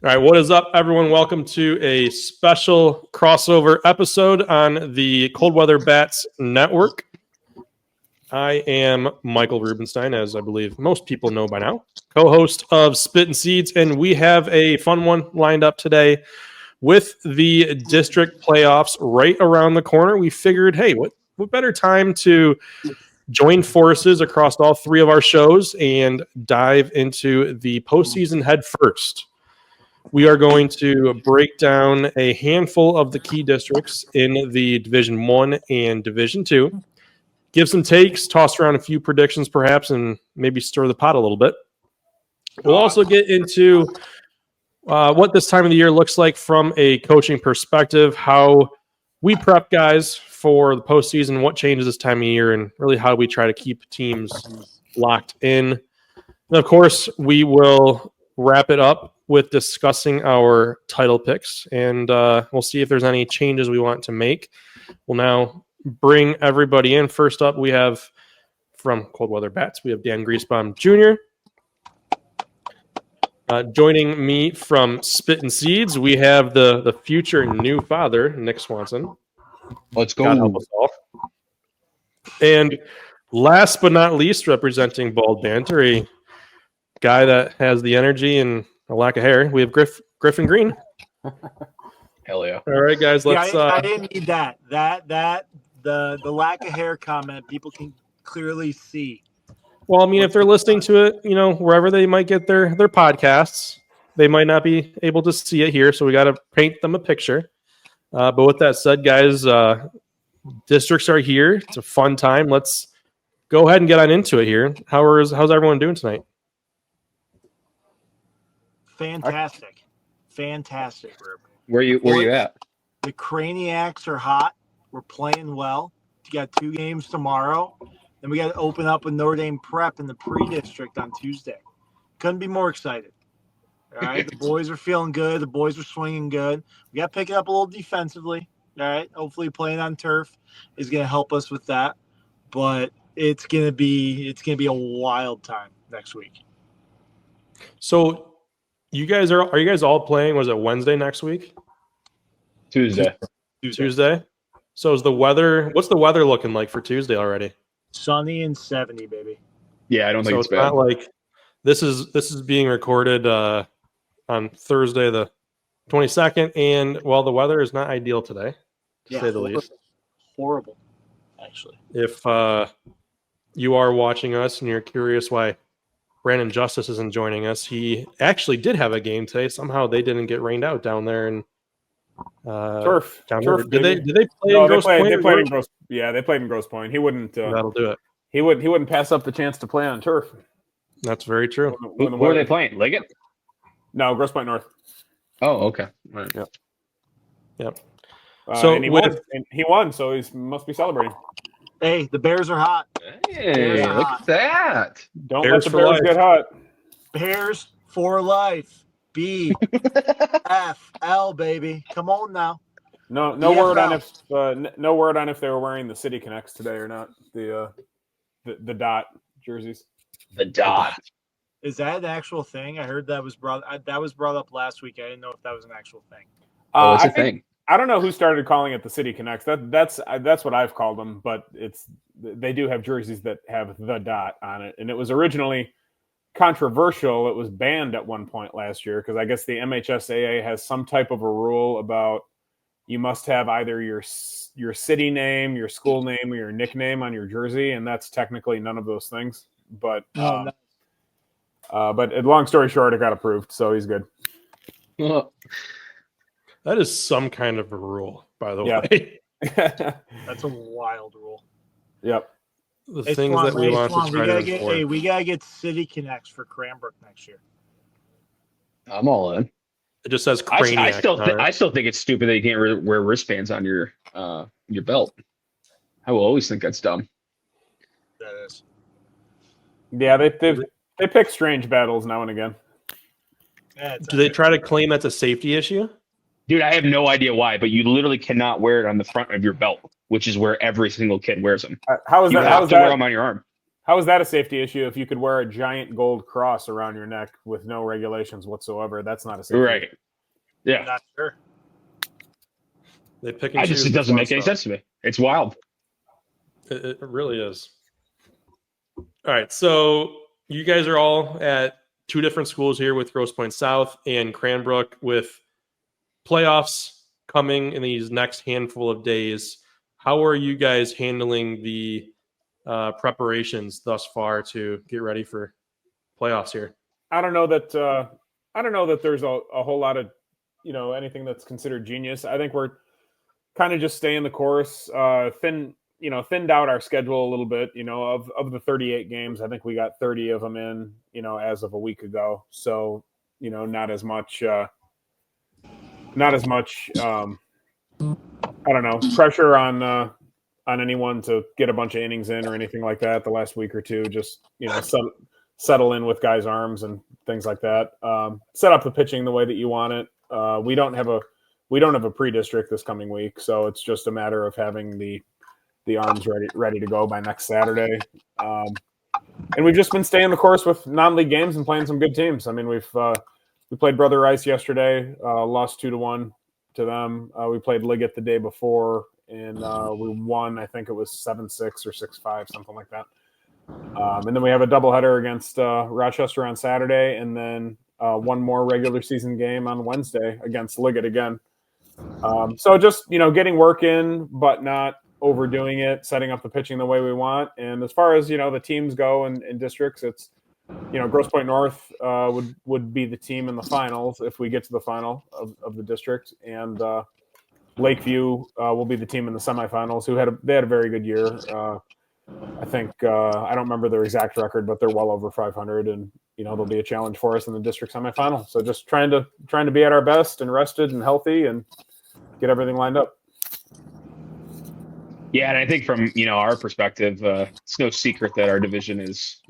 All right, what is up, everyone? Welcome to a special crossover episode on the Cold Weather Bats Network. I am Michael Rubenstein, as I believe most people know by now, co-host of Spittin Seeds, and we have a fun one lined up today with the district playoffs right around the corner. We figured, hey, what better time to join forces across all three of our shows and dive into the postseason head first. We are going to break down a handful of the key districts in the Division 1 and Division 2, give some takes, toss around a few predictions perhaps, and maybe stir the pot a little bit. We'll also get into what this time of the year looks like from a coaching perspective, how we prep guys for the postseason, what changes this time of year, and really how we try to keep teams locked in. And of course, we will wrap it up with discussing our title picks, and we'll see if there's any changes we want to make. We'll now bring everybody in. First up, we have from Cold Weather Bats, we have Dan Greisbaum Jr. Joining me from Spittin Seeds, we have the future new father, Nick Swanson. Let's go. God help us all. And last but not least, representing Bald Banter, a guy that has the energy and a lack of hair, we have Griffin Green. Hell yeah. All right, guys, let's... I didn't need that. The lack of hair comment, people can clearly see. Well, I mean, if they're listening to it, you know, wherever they might get their podcasts, they might not be able to see it here, so we got to paint them a picture. But with that said, guys, districts are here. It's a fun time. Let's go ahead and get on into it here. How's everyone doing tonight? Fantastic, Rube. Where you at? The Craniacs are hot. We're playing well. You got 2 games tomorrow. Then we got to open up with Notre Dame Prep in the pre-district on Tuesday. Couldn't be more excited. All right, the boys are feeling good. The boys are swinging good. We got to pick it up a little defensively. All right, hopefully playing on turf is going to help us with that. But it's going to be a wild time next week. So, are you guys all playing? Was it Wednesday next week? Tuesday. So is the weather? What's the weather looking like for Tuesday already? Sunny and 70, baby. Yeah, I don't think so it's bad. Not like this is being recorded on Thursday the 22nd, and while the weather is not ideal today, to say the least. Horrible, actually. If you are watching us and you're curious why Brandon Justice isn't joining us, he actually did have a game today. Somehow they didn't get rained out down there in turf. Did they play in Grosse Pointe? They played in Grosse. Yeah, they played in Grosse Pointe. He wouldn't. That'll do it. He wouldn't pass up the chance to play on turf. That's very true. Who are they playing? Liggett? No, Grosse Pointe North. Oh, okay. Right. Yep. So he won, so he must be celebrating. Hey, the Bears are hot. Hey, look at that. Don't Bears let the Bears get hot. Bears for life. BFL, baby. Come on now. No word on if they were wearing the City Connects today or not. The dot jerseys. The dot. Is that an actual thing? I heard that was brought up last week. I didn't know if that was an actual thing. It's a thing. I don't know who started calling it the City Connects. That's what I've called them, but they do have jerseys that have the dot on it, and it was originally controversial. It was banned at one point last year because I guess the MHSAA has some type of a rule about you must have either your city name, your school name, or your nickname on your jersey, and that's technically none of those things. But long story short, it got approved, so he's good. That is some kind of a rule, by the way. That's a wild rule. Yep. The things that we want to try to enforce. We gotta get City Connects for Cranbrook next year. I'm all in. It just says Craniac. I still think it's stupid that you can't wear wristbands on your belt. I will always think that's dumb. That is. Yeah, they pick strange battles now and again. Yeah, do they try to claim that's a safety issue? Dude, I have no idea why, but you literally cannot wear it on the front of your belt, which is where every single kid wears them. How is you that? have to wear them on your arm. How is that a safety issue if you could wear a giant gold cross around your neck with no regulations whatsoever? That's not a safety Right. issue. Yeah. Not sure. They pick and choose. It doesn't make any stuff. sense to me. It's wild. It really is. All right, so you guys are all at two different schools here with Grosse Pointe South and Cranbrook with playoffs coming in these next handful of days. How are you guys handling the preparations thus far to get ready for playoffs here? I don't know that there's a whole lot of anything that's considered genius. I think we're kind of just staying the course. Thinned out our schedule a little bit. Of the 38 games, I think we got 30 of them in. As of a week ago. So not as much. I don't know, pressure on anyone to get a bunch of innings in or anything like that the last week or two. Just settle in with guys' arms and things like that. Set up the pitching the way that you want it. We don't have a pre-district this coming week, so it's just a matter of having the arms ready to go by next Saturday. And we've just been staying the course with non-league games and playing some good teams. I mean, we played Brother Rice yesterday, lost 2-1 to them. We played Liggett the day before, and we won. I think it was 7-6 or 6-5, something like that. And then we have a doubleheader against Rochester on Saturday, and then one more regular season game on Wednesday against Liggett again. So just getting work in, but not overdoing it, setting up the pitching the way we want. And as far as the teams go in districts, it's Grosse Pointe North would be the team in the finals if we get to the final of the district, and Lakeview will be the team in the semifinals. They had a very good year. I think I don't remember their exact record, but they're well over 500, and there'll be a challenge for us in the district semifinal. So just trying to be at our best and rested and healthy and get everything lined up. Yeah, and I think from our perspective, it's no secret that our division is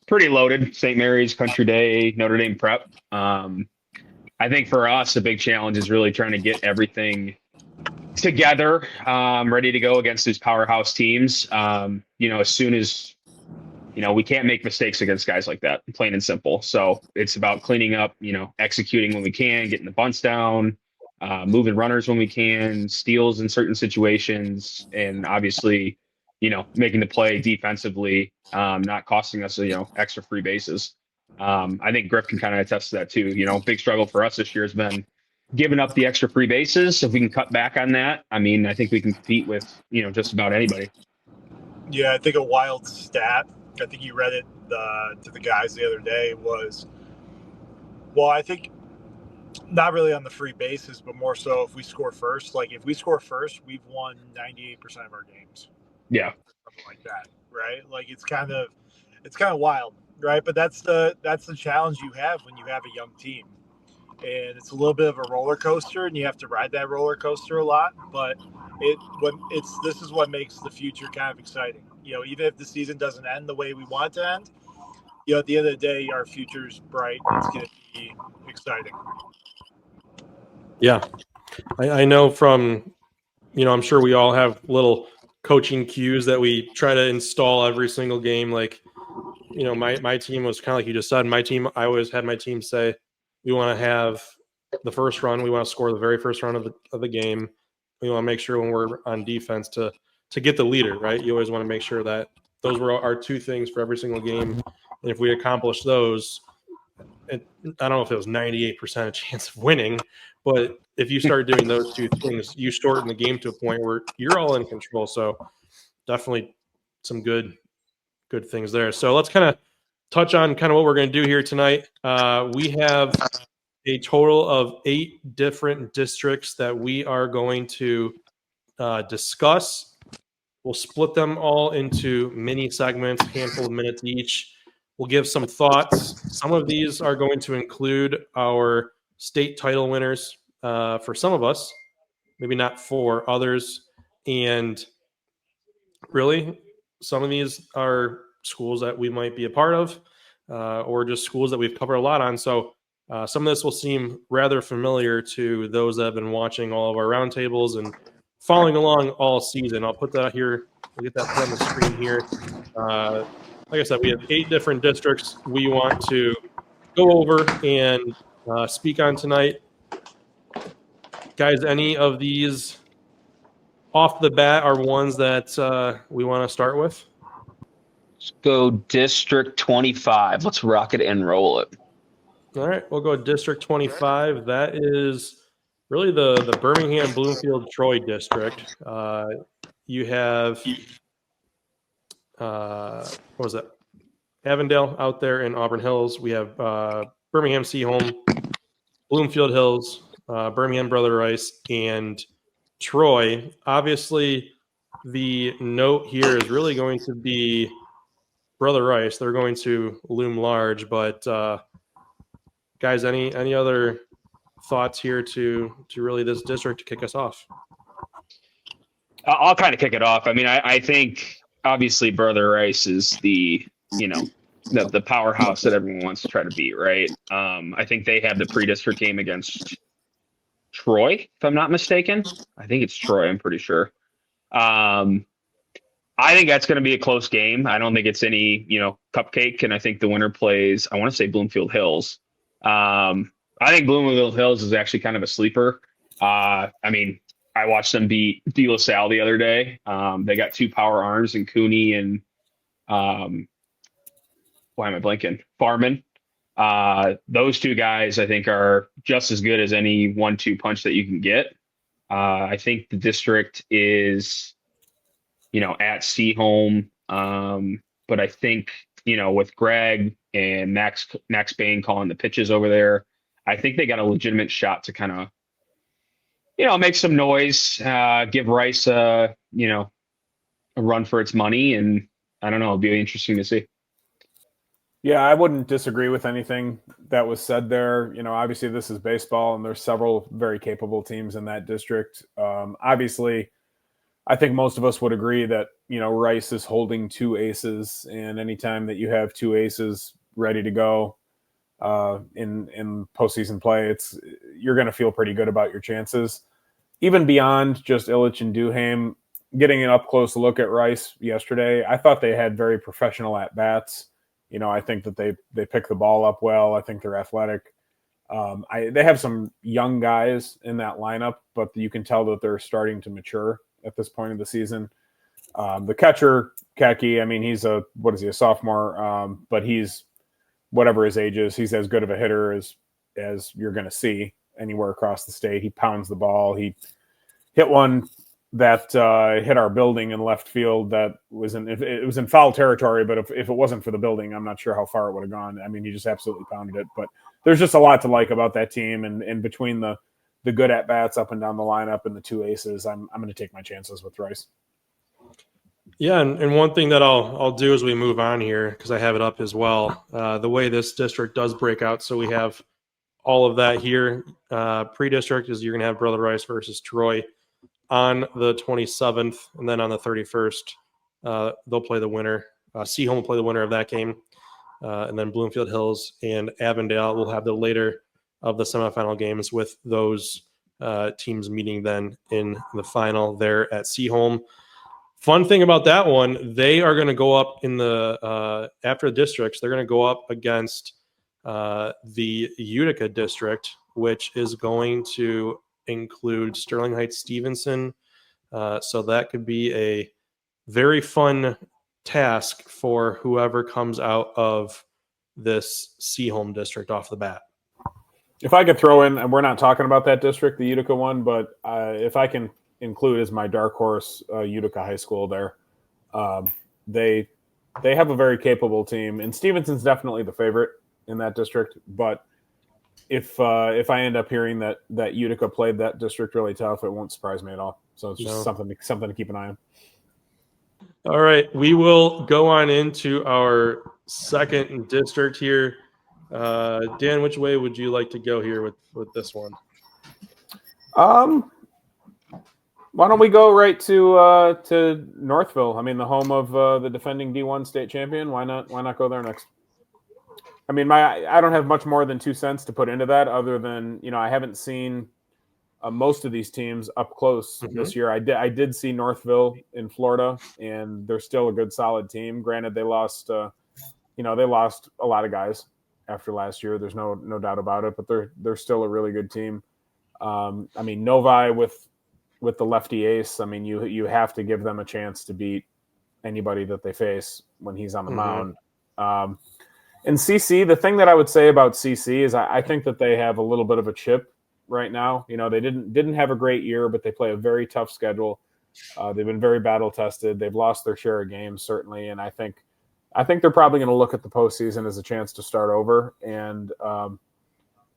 pretty loaded. St. Mary's, Country Day, Notre Dame Prep. I think for us, the big challenge is really trying to get everything together, ready to go against these powerhouse teams. As soon as we can't make mistakes against guys like that, plain and simple. So it's about cleaning up, executing when we can, getting the bunts down. Moving runners when we can, steals in certain situations, and obviously, making the play defensively, not costing us, extra free bases. I think Griff can kind of attest to that too. Big struggle for us this year has been giving up the extra free bases. If we can cut back on that, I think we can compete with, just about anybody. Yeah, I think a wild stat, I think you read it to the guys the other day, was, well, I think not really on the free bases, but more so if we score first. Like if we score first, we've won 98% of our games. Yeah. Something like that, right? Like it's kind of wild, right? But that's the challenge you have when you have a young team. And it's a little bit of a roller coaster, and you have to ride that roller coaster a lot. But this is what makes the future kind of exciting. Even if the season doesn't end the way we want it to end, at the end of the day, our future's bright. It's going to be exciting. Yeah, I know from, I'm sure we all have little coaching cues that we try to install every single game. Like, my team was kind of like you just said. I always had my team say, we want to have the first run. We want to score the very first run of the game. We want to make sure when we're on defense to get the leader, right? You always want to make sure that those were our two things for every single game. And if we accomplish those, I don't know if it was 98% chance of winning, but if you start doing those two things, you shorten the game to a point where you're all in control. So definitely some good things there. So let's kind of touch on kind of what we're going to do here tonight. We have a total of 8 different districts that we are going to discuss. We'll split them all into mini segments, handful of minutes each. We'll give some thoughts. Some of these are going to include our state title winners for some of us, maybe not for others. And really, some of these are schools that we might be a part of or just schools that we've covered a lot on. So some of this will seem rather familiar to those that have been watching all of our roundtables and following along all season. I'll put that here. We'll get that put on the screen here. like I said, we have 8 different districts we want to go over and speak on tonight. Guys, any of these off the bat are ones that we want to start with? Let's go District 25. Let's rock it and roll it. All right, we'll go District 25. That is really the Birmingham, Bloomfield, Troy district. You have, what was that? Avondale out there in Auburn Hills. We have Birmingham, Seaholm, Bloomfield Hills, Birmingham, Brother Rice, and Troy. Obviously, the note here is really going to be Brother Rice. They're going to loom large, but guys, any other thoughts here to really this district to kick us off? I'll kind of kick it off. I mean, I think obviously Brother Rice is the powerhouse that everyone wants to try to beat, right? I think they have the pre-district game against Troy, if I'm not mistaken. I think it's Troy, I'm pretty sure. I think that's going to be a close game. I don't think it's any, cupcake. And I think the winner plays, I want to say Bloomfield Hills. I think Bloomfield Hills is actually kind of a sleeper. I mean, I watched them beat De La Salle the other day. They got 2 power arms in Cooney and why am I blanking? Farman. Those 2 guys, I think, are just as good as any 1-2 punch that you can get. I think the district is, at Seaholm. But I think, with Greg and Max Bain calling the pitches over there, I think they got a legitimate shot to kind of, make some noise, give Rice a run for its money. And I don't know, it'll be interesting to see. Yeah, I wouldn't disagree with anything that was said there. Obviously this is baseball and there's several very capable teams in that district. Obviously, I think most of us would agree that, Rice is holding 2 aces, and anytime that you have 2 aces ready to go in postseason play, you're going to feel pretty good about your chances. Even beyond just Illich and Duham, getting an up-close look at Rice yesterday, I thought they had very professional at-bats. I think that they pick the ball up well. I think they're athletic. They have some young guys in that lineup, but you can tell that they're starting to mature at this point of the season. The catcher, Keki, I mean, he's a sophomore, but he's whatever his age is, he's as good of a hitter as you're going to see anywhere across the state. He pounds the ball. He hit one that hit our building in left field that was in foul territory, but if it wasn't for the building, I'm not sure how far it would have gone. I mean, he just absolutely pounded it. But there's just a lot to like about that team, and between the good at-bats up and down the lineup and the 2 aces, I'm going to take my chances with Rice. Yeah, and one thing that I'll do as we move on here, because I have it up as well, the way this district does break out, so we have all of that here. Pre-district is you're going to have Brother Rice versus Troy on the 27th, and then on the 31st, they'll play the winner. Seaholm will play the winner of that game, and then Bloomfield Hills and Avondale will have the later of the semifinal games with those teams meeting then in the final there at Seaholm. Fun thing about that one, they are going to go up in the after the districts. They're going to go up against the Utica district, which is going to include Sterling Heights Stevenson. So that could be a very fun task for whoever comes out of this Seaholm district off the bat. If I could throw in, and we're not talking about that district, the Utica one, but if I can include as my dark horse Utica High School there. They have a very capable team, and Stevenson's definitely the favorite in that district. But if I end up hearing that Utica played that district really tough, it won't surprise me at all. So it's just something to keep an eye on. All right, we will go on into our second district here. Dan, which way would you like to go here with this one? Why don't we go right to Northville? I mean, the home of the defending D1 state champion. Why not go there next? I mean, I don't have much more than 2 cents to put into that, other than I haven't seen most of these teams up close this year. I did see Northville in Florida, and they're still a good, solid team. Granted, they lost they lost a lot of guys after last year. There's no doubt about it, but they're still a really good team. Novi with the lefty ace, you have to give them a chance to beat anybody that they face when he's on the mound. And CC, the thing that I would say about CC is I think that they have a little bit of a chip right now. They didn't have a great year, but they play a very tough schedule. They've been very battle tested. They've lost their share of games, certainly, and I think they're probably going to look at the postseason as a chance to start over, and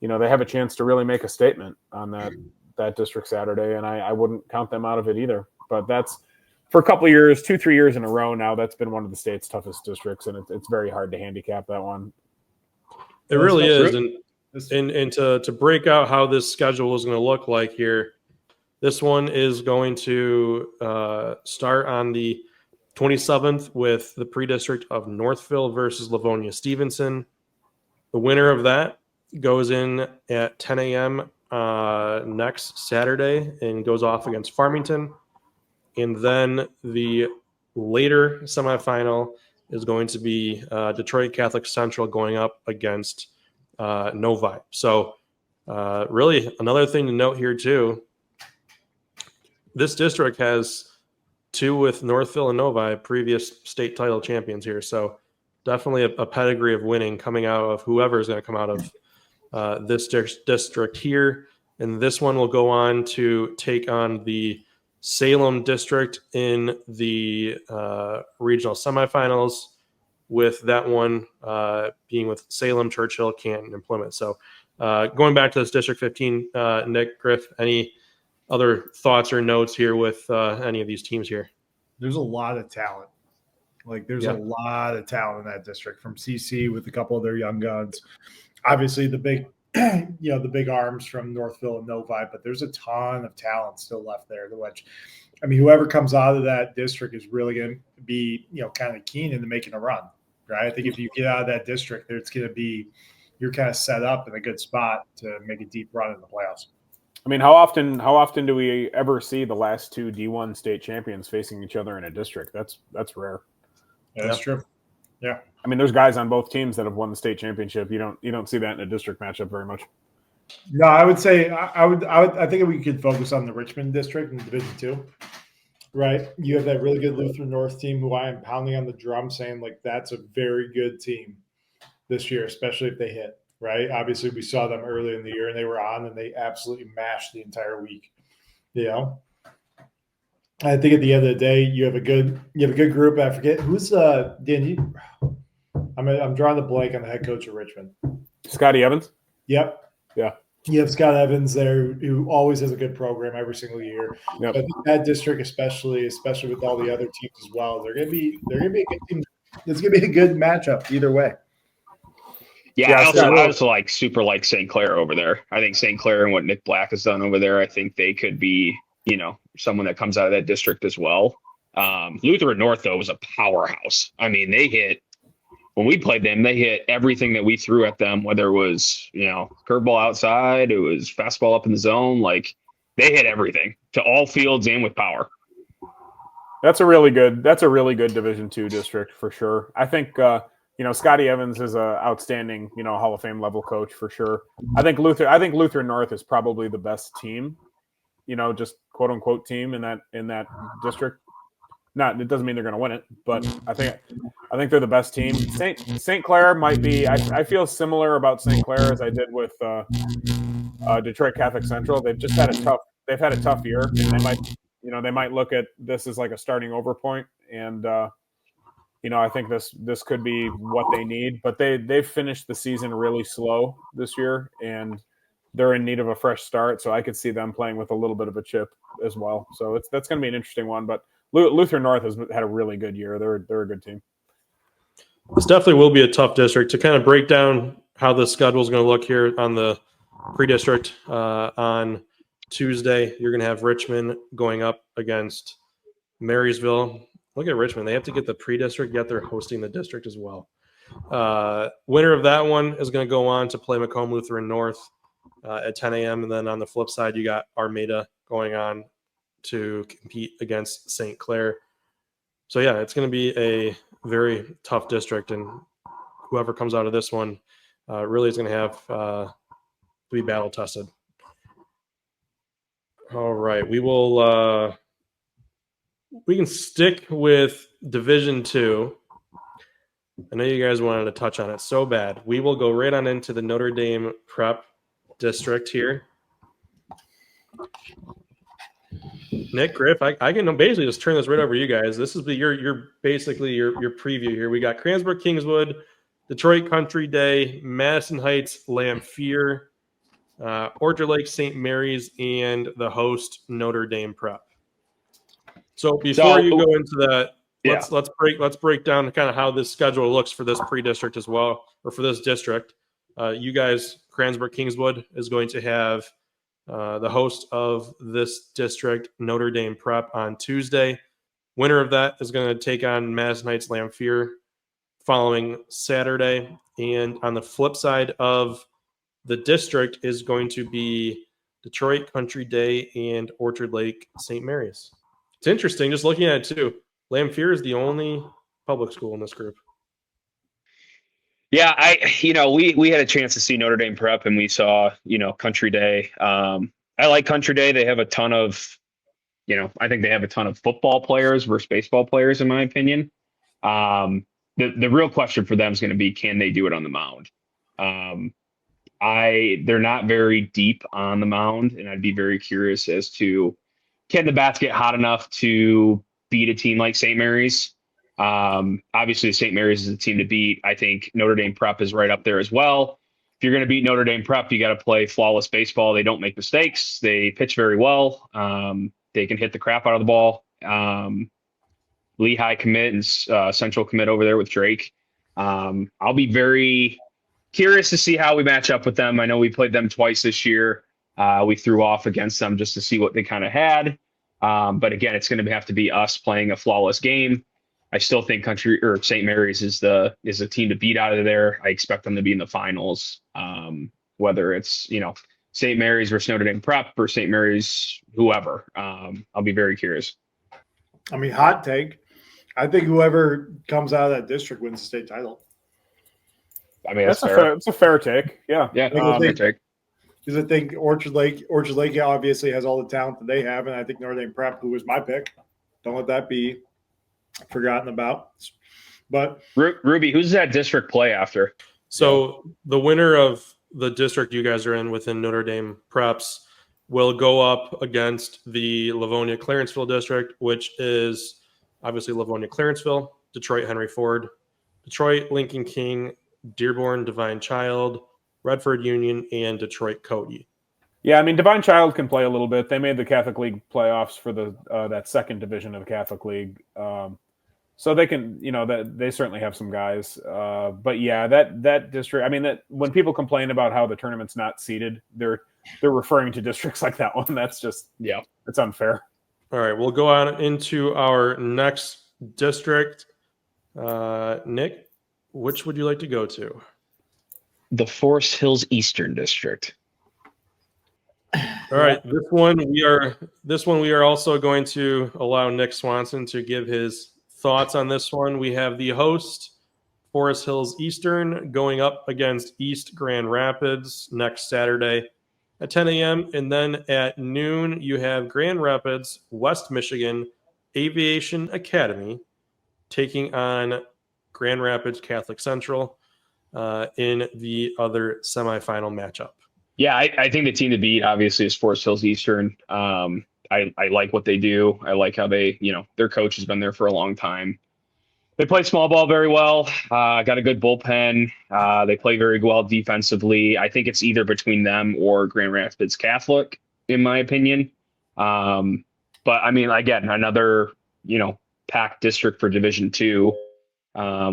they have a chance to really make a statement on that district Saturday, and I wouldn't count them out of it either. But that's for a couple of years, 2-3 years in a row now. That's been one of the state's toughest districts, and it's very hard to handicap that one. It really is, and to break out how this schedule is going to look like here. This one is going to start on the 27th with the pre-district of Northville versus Livonia Stevenson. The winner of that goes in at 10 a.m. Next Saturday and goes off against Farmington. And then the later semifinal is going to be Detroit Catholic Central going up against Novi. So really another thing to note here too, this district has 2 with Northville and Novi, previous state title champions here. So definitely a pedigree of winning coming out of whoever is going to come out of this district here. And this one will go on to take on the Salem district in the regional semifinals, with that one being with Salem, Churchill, Canton, and Plymouth. So going back to this District 15, Nick, Griff, any other thoughts or notes here with any of these teams here? There's a lot of talent. There's a lot of talent in that district from CC with a couple of their young guns. Obviously the big, the big arms from Northville and Novi, but there's a ton of talent still left there. Whoever comes out of that district is really going to be, kind of keen into making a run, right? I think if you get out of that district, you're kind of set up in a good spot to make a deep run in the playoffs. How often do we ever see the last 2 D1 state champions facing each other in a district? That's rare. Yeah, that's true. Yeah. There's guys on both teams that have won the state championship. You don't see that in a district matchup very much. No, I would say I think we could focus on the Richmond district in Division 2. Right? You have that really good Lutheran North team who I am pounding on the drum saying that's a very good team this year, especially if they hit. Right? Obviously, we saw them early in the year, and they were on, and they absolutely mashed the entire week. I think at the end of the day, you have a good group. I forget who's Dan. I'm drawing the blank on the head coach of Richmond. Scotty Evans. Yep. Yeah. You have Scott Evans there, who always has a good program every single year. Yep. But that district, especially with all the other teams as well, they're gonna be a good team. It's gonna be a good matchup either way. Yeah, I also super like St. Clair over there. I think St. Clair and what Nick Black has done over there, I think they could be, someone that comes out of that district as well. Lutheran North, though, was a powerhouse. They hit, when we played them, they hit everything that we threw at them, whether it was, curveball outside, it was fastball up in the zone. They hit everything to all fields and with power. That's a really good Division II district for sure. I think, Scotty Evans is a outstanding, Hall of Fame level coach for sure. I think Lutheran North is probably the best team, just quote unquote team in that district. It doesn't mean they're going to win it, but I think they're the best team. St. Clair might be. I feel similar about St. Clair as I did with Detroit Catholic Central. They've had a tough year, and they might look at this as like a starting over point, and I think this could be what they need. But they've finished the season really slow this year, and they're in need of a fresh start. So I could see them playing with a little bit of a chip as well. So that's going to be an interesting one. But Lutheran North has had a really good year. They're a good team. This definitely will be a tough district. To kind of break down how the schedule is going to look here on the pre-district on Tuesday, you're going to have Richmond going up against Marysville. Look at Richmond. They have to get the pre-district, yet they're hosting the district as well. Winner of that one is going to go on to play Macomb Lutheran North at 10 a.m. And then on the flip side, you got Armada going on to compete against St. Clair. So, yeah, it's going to be a very tough district. And whoever comes out of this one really is going to have to be battle tested. All right, we can stick with Division II. I know you guys wanted to touch on it so bad. We will go right on into the Notre Dame Prep District here. Nick, Griff, I can basically just turn this right over to you guys. This is your basically your preview here. We got Cransburg, Kingswood, Detroit Country Day, Madison Heights, Lamphere, Orchard Lake, St. Mary's, and the host Notre Dame Prep. So before you go into that, let's break down kind of how this schedule looks for this pre-district as well, or for this district. You guys, Cransburg, Kingswood is going to have the host of this district, Notre Dame Prep, on Tuesday. Winner of that is going to take on Madison Heights Lamphere following Saturday. And on the flip side of the district is going to be Detroit Country Day and Orchard Lake St. Mary's. It's interesting just looking at it too. Lamphere is the only public school in this group. Yeah, we had a chance to see Notre Dame Prep, and we saw, Country Day. I like Country Day. They have a ton of, I think they have a ton of football players versus baseball players, in my opinion. The real question for them is going to be, can they do it on the mound? They're not very deep on the mound, and I'd be very curious as to, can the bats get hot enough to beat a team like St. Mary's? Obviously, St. Mary's is a team to beat. I think Notre Dame Prep is right up there as well. If you're going to beat Notre Dame Prep, you got to play flawless baseball. They don't make mistakes. They pitch very well. They can hit the crap out of the ball. Lehigh commit and Central commit over there with Drake. I'll be very curious to see how we match up with them. I know we played them twice this year. We threw off against them just to see what they kind of had. But again, it's going to have to be us playing a flawless game. I still think St. Mary's is a team to beat out of there. I expect them to be in the finals. Whether it's, St. Mary's versus Notre Dame Prep or St. Mary's, whoever. I'll be very curious. I mean, hot take. I think whoever comes out of that district wins the state title. I mean, that's fair. It's a fair take. Yeah. Yeah. Fair take. Because I think Orchard Lake obviously has all the talent that they have. And I think Notre Dame Prep, who was my pick, don't let that be forgotten about. But Ruby, who's that district play after? So the winner of the district you guys are in within Notre Dame Preps will go up against the Livonia Clarenceville district, which is obviously Livonia Clarenceville, Detroit Henry Ford, Detroit Lincoln King, Dearborn Divine Child, Redford Union, and Detroit Cody. Yeah, I mean, Divine Child can play a little bit. They made the Catholic League playoffs for the that second division of the Catholic League. So they can, that they certainly have some guys. But yeah, that district, I mean, that when people complain about how the tournament's not seeded, they're referring to districts like that one. That's just, it's unfair. All right, we'll go on into our next district. Nick, which would you like to go to? The Forest Hills Eastern District. All right, this one we are also going to allow Nick Swanson to give his thoughts on this one. We have the host, Forest Hills Eastern, going up against East Grand Rapids next Saturday at 10 a.m. And then at noon, you have Grand Rapids, West Michigan Aviation Academy taking on Grand Rapids Catholic Central in the other semifinal matchup. Yeah, I think the team to beat obviously is Forest Hills Eastern. I like what they do. I like how they, their coach has been there for a long time. They play small ball very well. Got a good bullpen. They play very well defensively. I think it's either between them or Grand Rapids Catholic, in my opinion. But I mean, again, another, packed district for Division II,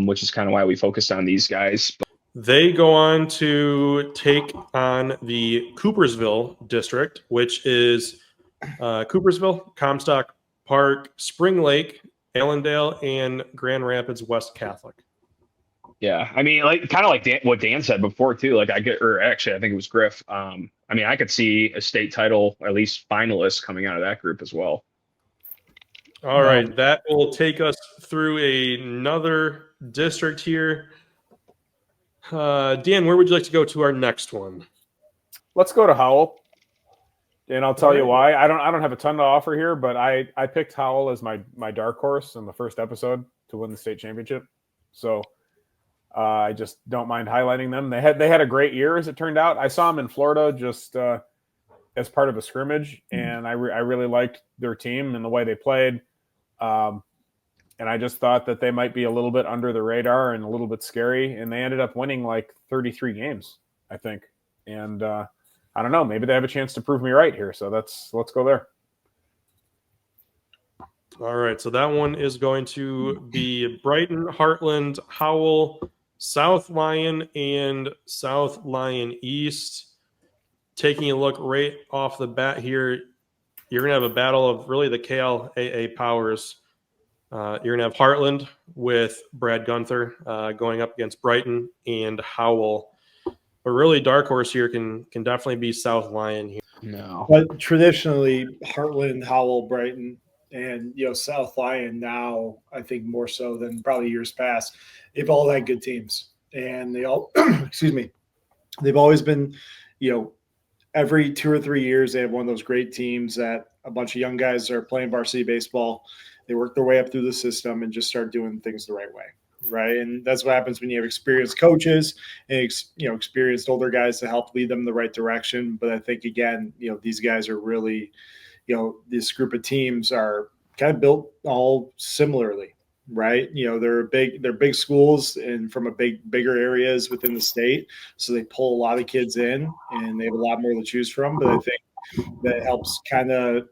which is kind of why we focused on these guys. They go on to take on the Coopersville district, which is Coopersville, Comstock Park, Spring Lake, Allendale, and Grand Rapids West Catholic. Yeah, I mean, kind of like what Dan said before too. I think it was Griff. I mean, I could see a state title, at least finalists, coming out of that group as well. All right, that will take us through another district here. Dan, where would you like to go to our next one? Let's go to Howell. And I'll tell you All why. I don't have a ton to offer here, but I picked Howell as my dark horse in the first episode to win the state championship. So I just don't mind highlighting them. They had a great year, as it turned out. I saw them in Florida just as part of a scrimmage, and I really liked their team and the way they played. And I just thought that they might be a little bit under the radar and a little bit scary, and they ended up winning like 33 games, I think. And I don't know, maybe they have a chance to prove me right here. So let's go there. All right, so that one is going to be Brighton, Heartland, Howell, South Lyon, and South Lyon East. Taking a look right off the bat here, you're going to have a battle of really the KLAA powers. You're going to have Heartland with Brad Gunther going up against Brighton and Howell. But really, dark horse here can definitely be South Lyon here. No. But traditionally, Heartland, Howell, Brighton, and South Lyon now, I think more so than probably years past, they've all had good teams, and they all, excuse me, they've always been, every 2 or 3 years they have one of those great teams that a bunch of young guys are playing varsity baseball. They work their way up through the system and just start doing things the right way. Right. And that's what happens when you have experienced coaches and, experienced older guys to help lead them in the right direction. But I think, again, these guys are really, this group of teams are kind of built all similarly. Right. They're big schools and from bigger areas within the state. So they pull a lot of kids in and they have a lot more to choose from. But I think that helps kind of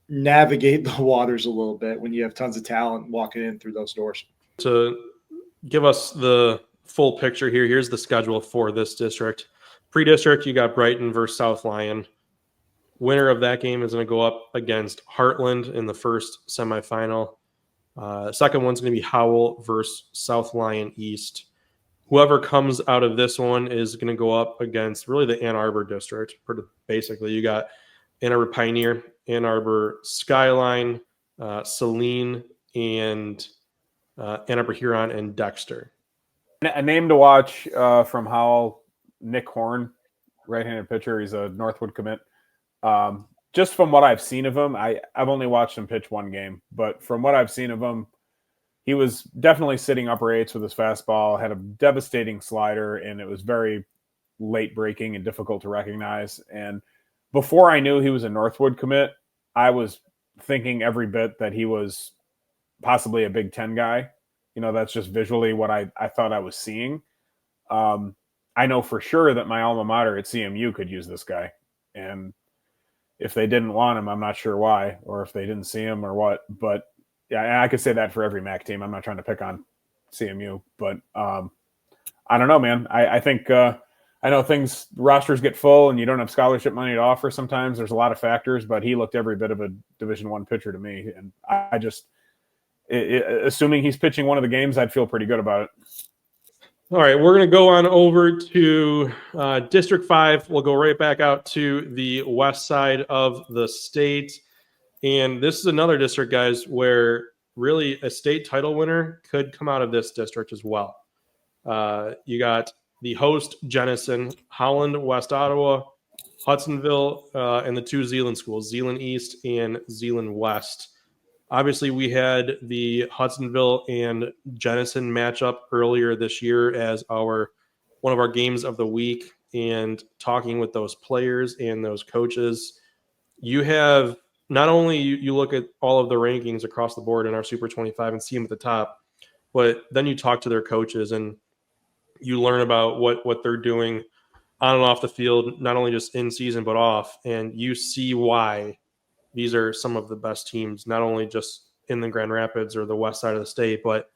navigate the waters a little bit when you have tons of talent walking in through those doors. To give us the full picture here, here's the schedule for this district. Pre-district, you got Brighton versus South Lyon. Winner of that game is going to go up against Heartland in the first semifinal. Second one's going to be Howell versus South Lyon East. Whoever comes out of this one is going to go up against really the Ann Arbor district. Basically, you got Ann Arbor Pioneer, Ann Arbor Skyline, Saline, and Ann Arbor Huron, and Dexter. A name to watch from Howell, Nick Horn, right-handed pitcher. He's a Northwood commit. Just from what I've seen of him, I've only watched him pitch one game, but from what I've seen of him, he was definitely sitting upper eights with his fastball, had a devastating slider, and it was very late breaking and difficult to recognize. And before I knew he was a Northwood commit, I was thinking every bit that he was possibly a Big Ten guy. That's just visually what I thought I was seeing. I know for sure that my alma mater at CMU could use this guy. And if they didn't want him, I'm not sure why, or if they didn't see him or what. But yeah, I could say that for every MAC team. I'm not trying to pick on CMU, but I don't know, man. I think I know rosters get full and you don't have scholarship money to offer sometimes. There's a lot of factors, but he looked every bit of a Division I pitcher to me. And I just, assuming he's pitching one of the games, I'd feel pretty good about it. All right, we're going to go on over to District 5. We'll go right back out to the west side of the state. And this is another district, guys, where really a state title winner could come out of this district as well. You got the host, Jenison, Holland, West Ottawa, Hudsonville, and the two Zeeland schools, Zeeland East and Zeeland West. Obviously, we had the Hudsonville and Jenison matchup earlier this year as one of our games of the week, and talking with those players and those coaches. You have not only you look at all of the rankings across the board in our Super 25 and see them at the top, but then you talk to their coaches and you learn about what they're doing on and off the field, not only just in season but off, and you see why these are some of the best teams, not only just in the Grand Rapids or the west side of the state, but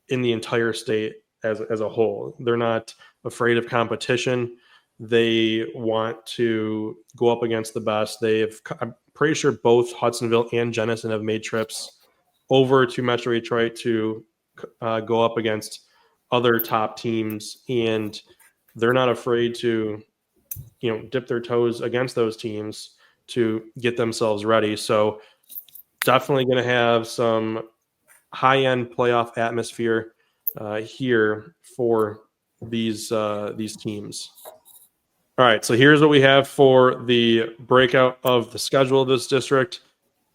in the entire state as a whole. They're not afraid of competition. They want to go up against the best. I'm pretty sure both Hudsonville and Jenison have made trips over to Metro Detroit to go up against other top teams, and they're not afraid to, dip their toes against those teams to get themselves ready. So definitely going to have some high-end playoff atmosphere here for these teams. All right, so here's what we have for the breakout of the schedule of this district.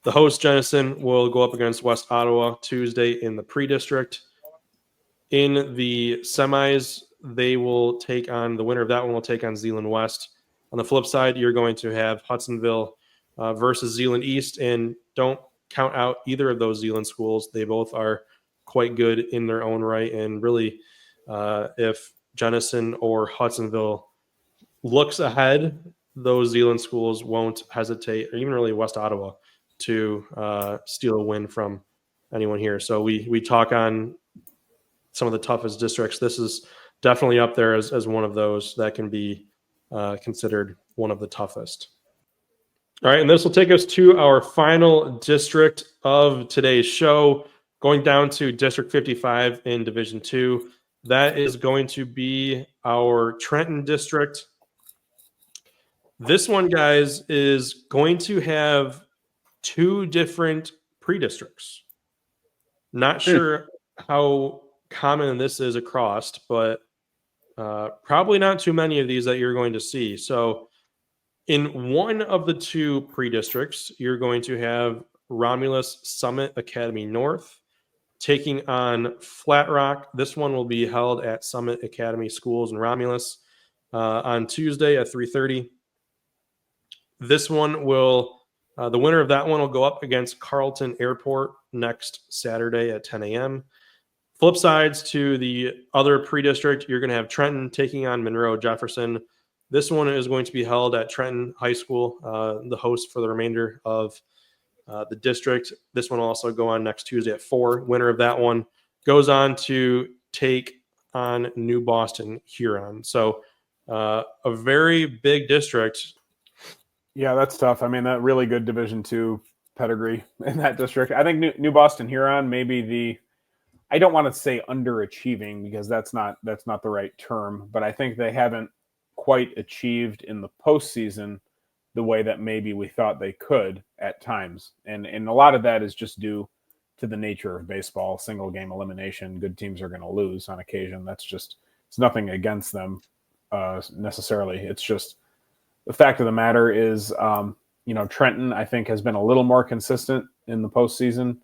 The host, Jenison, will go up against West Ottawa Tuesday in the pre-district. In the semis, they will take on the winner of that one will take on Zeeland West. On the flip side, you're going to have Hudsonville versus Zeeland East, and don't count out either of those Zeeland schools. They both are quite good in their own right, and really, if Jenison or Hudsonville looks ahead, those Zeeland schools won't hesitate, or even really West Ottawa, to steal a win from anyone here. So we talk on some of the toughest districts. This is definitely up there as one of those that can be considered one of the toughest. All right, and this will take us to our final district of today's show, going down to District 55 in Division 2. That is going to be our Trenton district. This one, guys, is going to have 2 different pre-districts. Not sure how common this is across, but probably not too many of these that you're going to see. So in one of the 2 pre-districts, you're going to have Romulus Summit Academy North taking on Flat Rock. This one will be held at Summit Academy Schools in Romulus on Tuesday at 3:30. This one will, the winner of that one will go up against Carleton Airport next Saturday at 10 a.m. Flip sides to the other pre-district, you're going to have Trenton taking on Monroe Jefferson. This one is going to be held at Trenton High School, the host for the remainder of the district. This one will also go on next Tuesday at 4. Winner of that one goes on to take on New Boston Huron. So a very big district. Yeah, that's tough. I mean, that really good Division II pedigree in that district. I think New Boston Huron may be I don't want to say underachieving because that's not the right term, but I think they haven't quite achieved in the postseason the way that maybe we thought they could at times. And a lot of that is just due to the nature of baseball, single game elimination. Good teams are going to lose on occasion. It's nothing against them necessarily. It's just the fact of the matter is, Trenton, I think, has been a little more consistent in the postseason,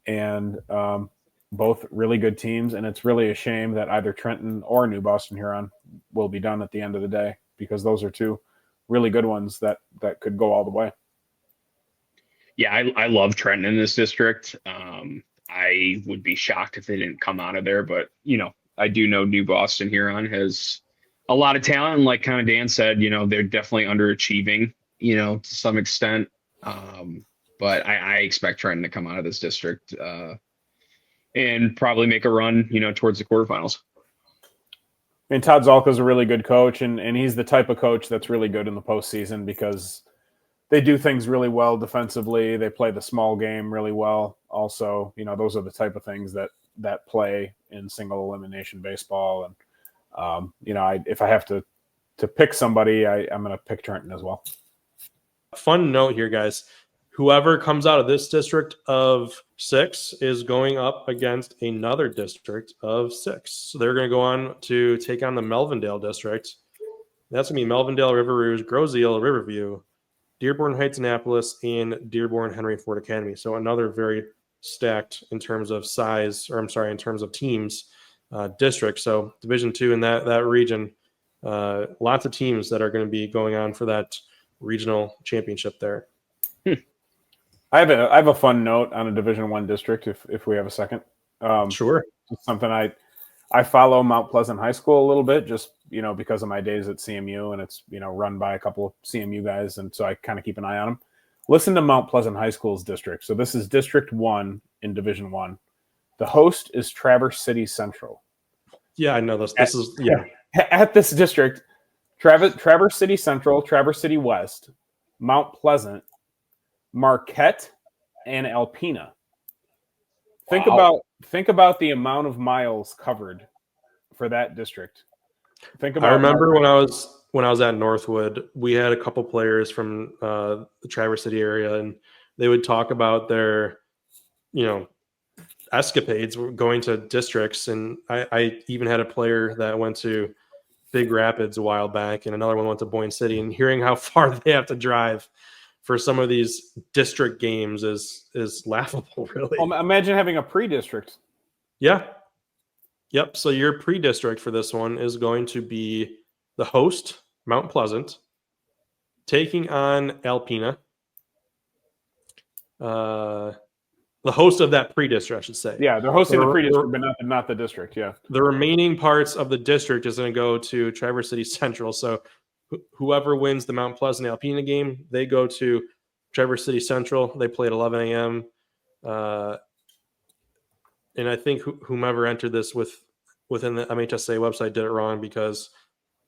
and both really good teams. And it's really a shame that either Trenton or New Boston Huron will be done at the end of the day, because those are 2 really good ones that could go all the way. Yeah, I love Trenton in this district. I would be shocked if they didn't come out of there, but I do know New Boston Huron has a lot of talent, and like kind of Dan said, they're definitely underachieving, to some extent. But I expect Trenton to come out of this district and probably make a run, towards the quarterfinals. And Todd Zalka is a really good coach, and he's the type of coach that's really good in the postseason because they do things really well defensively. They play the small game really well. Also, those are the type of things that play in single elimination baseball. And if I have to pick somebody, I'm going to pick Trenton as well. Fun note here, guys. Whoever comes out of this district of 6 is going up against another district of 6. So they're going to go on to take on the Melvindale district. That's going to be Melvindale, River Rouge, Groseal, Riverview, Dearborn Heights, Annapolis, and Dearborn Henry Ford Academy. So another very stacked in terms of size, in terms of teams, district. So Division II in that region, lots of teams that are going to be going on for that regional championship there. I have a fun note on a Division I district if we have a second. Sure. It's something I follow Mount Pleasant High School a little bit, just because of my days at CMU, and it's run by a couple of CMU guys, and so I kind of keep an eye on them. Listen to Mount Pleasant High School's district. So this is District 1 in Division 1. The host is Traverse City Central. Yeah, I know this. At this district, Traverse City Central, Traverse City West, Mount Pleasant, Marquette, and Alpena. Think about the amount of miles covered for that district. I remember when I was at Northwood, we had a couple players from the Traverse City area, and they would talk about their, escapades going to districts. And I even had a player that went to Big Rapids a while back, and another one went to Boyne City, and hearing how far they have to drive for some of these district games is laughable, really. Imagine having a pre-district. Yeah. Yep. So your pre-district for this one is going to be the host, Mount Pleasant, taking on Alpena. The host of that pre-district, I should say. Yeah, they're hosting the pre-district, but not the district. Yeah. The remaining parts of the district is going to go to Traverse City Central. So whoever wins the Mount Pleasant Alpena game, they go to Traverse City Central. They play at 11 a.m. And I think whomever entered this within the MHSAA website did it wrong, because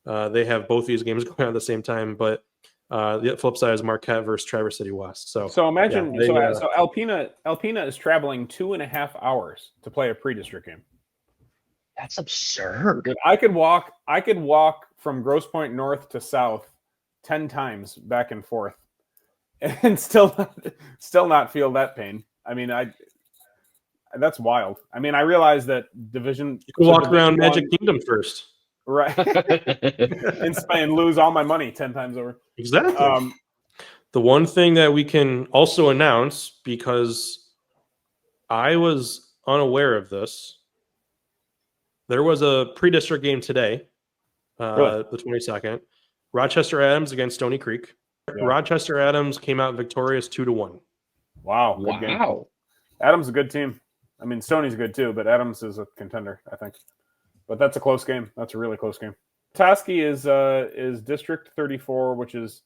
they have both these games going on at the same time. But the flip side is Marquette versus Traverse City West. So imagine, so Alpena is traveling 2.5 hours to play a pre-district game. That's absurd. Dude, I could walk from Grosse Pointe North to South 10 times back and forth, and still not feel that pain. I mean, that's wild. I mean, I realize that division. You can walk around Magic Kingdom first. Right. and lose all my money 10 times over. Exactly. The one thing that we can also announce, because I was unaware of this, there was a pre-district game today, Really? the 22nd. Rochester Adams against Stony Creek. Yeah. Rochester Adams came out victorious 2-1. Wow. Good game. Adams is a good team. I mean, Stony's good too, but Adams is a contender, I think. But that's a close game. That's a really close game. Petoskey is District 34, which is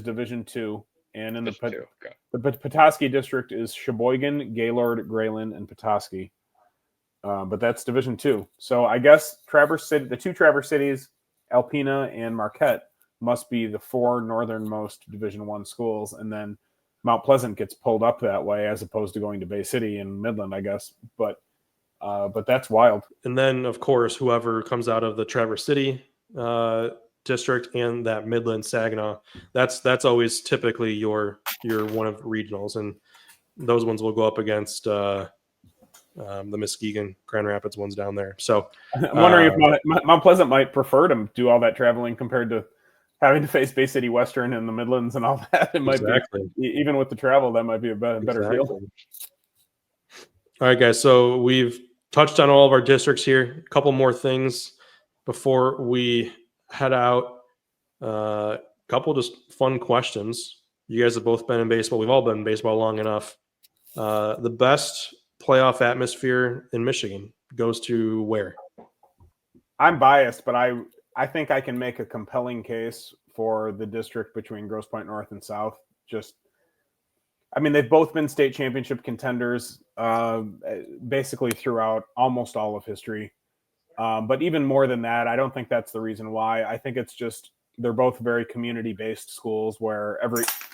Division 2, and in the Petoskey district is Sheboygan, Gaylord, Grayland, and Petoskey. But that's Division 2. So I guess Traverse City, the two Traverse cities, Alpena and Marquette, must be the four northernmost Division 1 schools, and then Mount Pleasant gets pulled up that way as opposed to going to Bay City and Midland, I guess. But that's wild. And then, of course, whoever comes out of the Traverse City district and that Midland Saginaw, that's always typically your one of regionals, and those ones will go up against the Muskegon, Grand Rapids ones down there. So I'm wondering if Mount Pleasant might prefer to do all that traveling compared to having to face Bay City Western and the Midlands and all that. It might be, even with the travel, that might be a better deal. All right, guys. So we've touched on all of our districts here. A couple more things before we head out. A couple just fun questions. You guys have both been in baseball. We've all been in baseball long enough. The best playoff atmosphere in Michigan goes to where? I'm biased, but I think I can make a compelling case for the district between Grosse Pointe North and South. I mean, they've both been state championship contenders basically throughout almost all of history. But even more than that, I don't think that's the reason why. I think it's just they're both very community-based schools where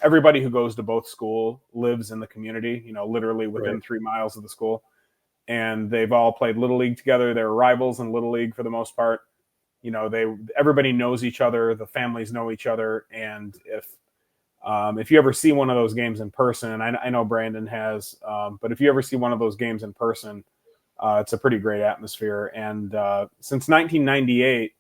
everybody who goes to both school lives in the community, literally within 3 miles of the school. And they've all played Little League together. They're rivals in Little League for the most part. Everybody knows each other. The families know each other. And if you ever see one of those games in person, I know Brandon has, but if you ever see one of those games in person, it's a pretty great atmosphere. And since 1998,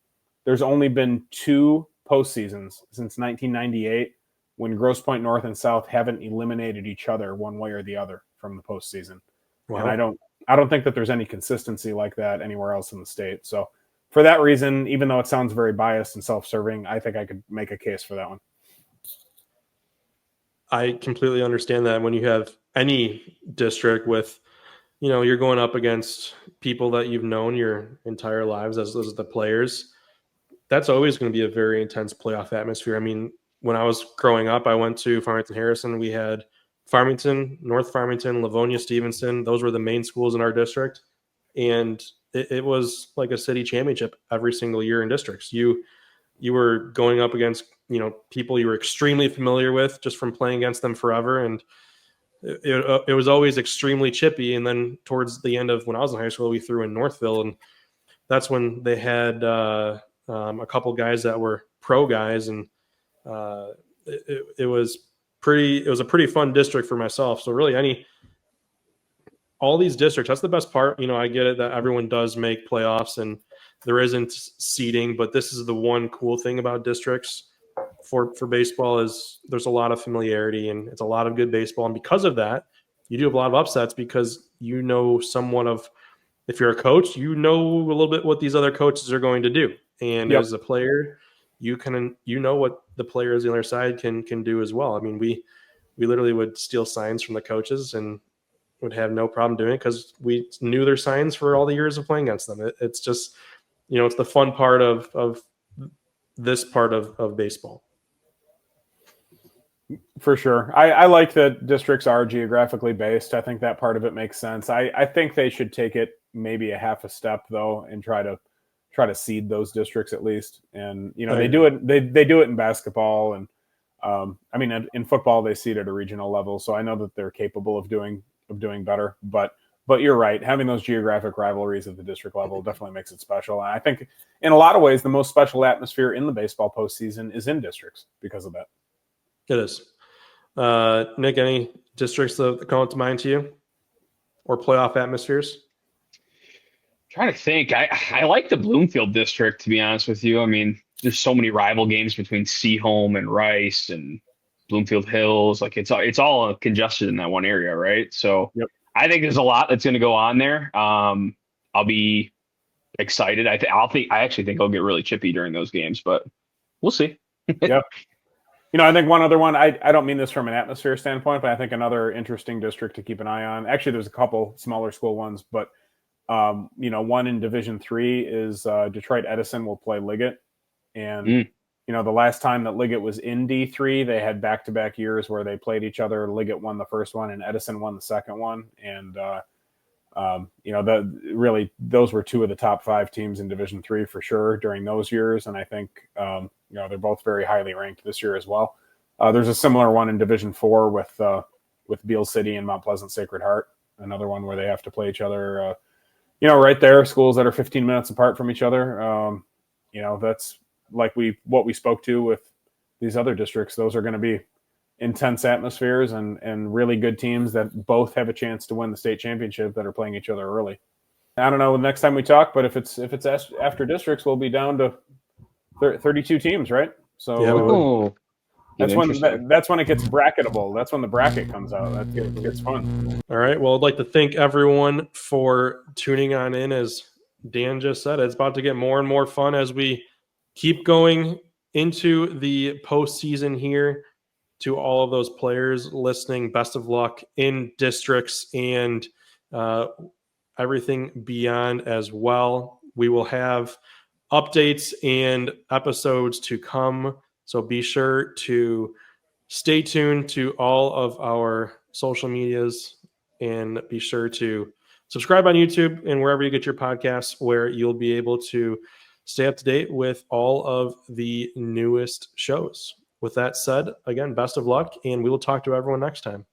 there's only been 2 postseasons since 1998 when Grosse Pointe North and South haven't eliminated each other one way or the other from the postseason. Wow. And I don't think that there's any consistency like that anywhere else in the state. So for that reason, even though it sounds very biased and self-serving, I think I could make a case for that one. I completely understand that. When you have any district with, you're going up against people that you've known your entire lives as the players, that's always going to be a very intense playoff atmosphere. I mean, when I was growing up, I went to Farmington Harrison. We had Farmington, North Farmington, Livonia, Stevenson. Those were the main schools in our district. And it was like a city championship every single year in districts. You were going up against, people you were extremely familiar with just from playing against them forever. And it was always extremely chippy. And then towards the end of when I was in high school, we threw in Northville, and that's when they had a couple guys that were pro guys. And it was a pretty fun district for myself. So really all these districts, that's the best part. I get it that everyone does make playoffs and there isn't seeding, but this is the one cool thing about districts for baseball is there's a lot of familiarity and it's a lot of good baseball. And because of that, you do have a lot of upsets because somewhat of, if you're a coach, a little bit what these other coaches are going to do. And as a player, you know what the players on the other side can do as well. I mean, we literally would steal signs from the coaches and would have no problem doing it because we knew their signs for all the years of playing against them. It's just, it's the fun part of this part of baseball. For sure. I like that districts are geographically based. I think that part of it makes sense. I think they should take it maybe a half a step though and try to seed those districts at least. And they do it. They do it in basketball and in football they seed at a regional level. So I know that they're capable of doing better. But you're right. Having those geographic rivalries at the district level definitely makes it special. And I think in a lot of ways the most special atmosphere in the baseball postseason is in districts because of that. It is. Nick, any districts that come to mind to you or playoff atmospheres? Trying to think. I like the Bloomfield district, to be honest with you. I mean, there's so many rival games between Seaholm and Rice and Bloomfield Hills. Like it's all congested in that one area, right? So I think there's a lot that's going to go on there. I'll be excited. I actually think I'll get really chippy during those games, but we'll see. Yep. I think one other one, I don't mean this from an atmosphere standpoint, but I think another interesting district to keep an eye on. Actually, there's a couple smaller school ones, but, one in Division III is Detroit Edison will play Liggett. And, the last time that Liggett was in D3, they had back-to-back years where they played each other. Liggett won the first one and Edison won the second one. And, those were two of the top 5 teams in Division III for sure during those years. And I think, they're both very highly ranked this year as well. There's a similar one in Division IV with Beale City and Mount Pleasant Sacred Heart, another one where they have to play each other, right there, schools that are 15 minutes apart from each other. That's like what we spoke to with these other districts. Those are going to be intense atmospheres and really good teams that both have a chance to win the state championship that are playing each other early. I don't know the next time we talk, but if it's after districts, we'll be down to 32 teams, right? So that's when it gets bracketable. That's when the bracket comes out. That gets fun. All right. Well, I'd like to thank everyone for tuning on in. As Dan just said, it's about to get more and more fun as we keep going into the postseason here. To all of those players listening, best of luck in districts and everything beyond as well. We will have updates and episodes to come, so be sure to stay tuned to all of our social medias and be sure to subscribe on YouTube and wherever you get your podcasts, where you'll be able to stay up to date with all of the newest shows. With that said, again, best of luck, and we will talk to everyone next time.